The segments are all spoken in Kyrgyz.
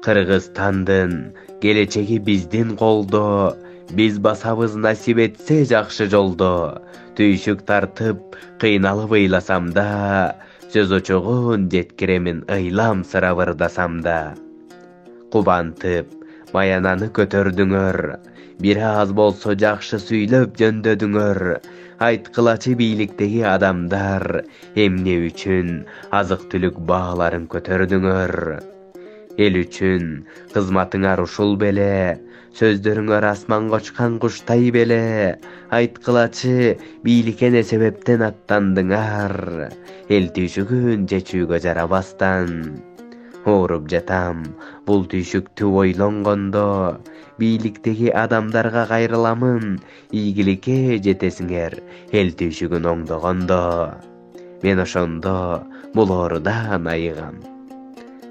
Кыргызстандын келечеги биздин колдо. Биз басабыз насип этсе жакшы жолдо. Түйшүк тартып, кыйналып ыйласам да, сөз очогун жеткиремин ыйлам сырабырдасам да. Кубантып, маянаны көтөрдүңөр. Бир аз болсо жакшы сүйлөп жөндөдүңөр. Айткылачы бийликтеги адамдар, эмне үчүн азык түлүк бааларын көтөрдүңөр? Эл үчүн кызматыңар ушул беле, сөздөрүңөр асманга учкан куштай беле. Айткылачы бийликке эмне себептен аттандыңар? Эл түйшүгүн чечүүгө жарабастан. Ооруп жатам бул түйшүктү ойлонгондо. Бийликтеги адамдарга кайрыламын, ийгиликке жетесиңер эл түйшүгүн оңдогондо. Мен ошондо бул оорудан айыгам.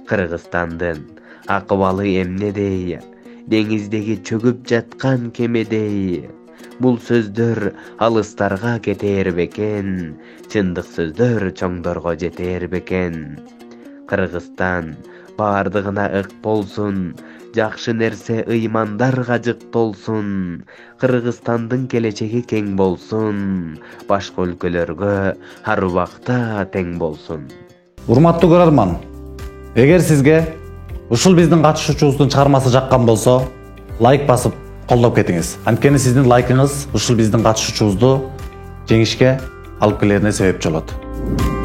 Кыргызстандын акыбалы эмнедей, деңиздеги чөгүп жаткан кемедей. Бул сөздөр алыстарга кетер бекен, чындык сөздөр чоңдорго жетер бекен. Кыргызстан бардыгына ык болсун, жакшы нерсе ыймандарга жык толсун. Кыргызстандын келечеги кең болсун, башка өлкөлөргө ар убакта тең болсун. Урматтуу көрөрман, эгер сизге ушул биздин катышуучубуздун чыгармасы жаккан болсо, лайк басып колдоп кетиңиз. Анткени сиздин лайкыңыз ушул биздин катышуучубузду жеңишке алып келерине себепчи болот.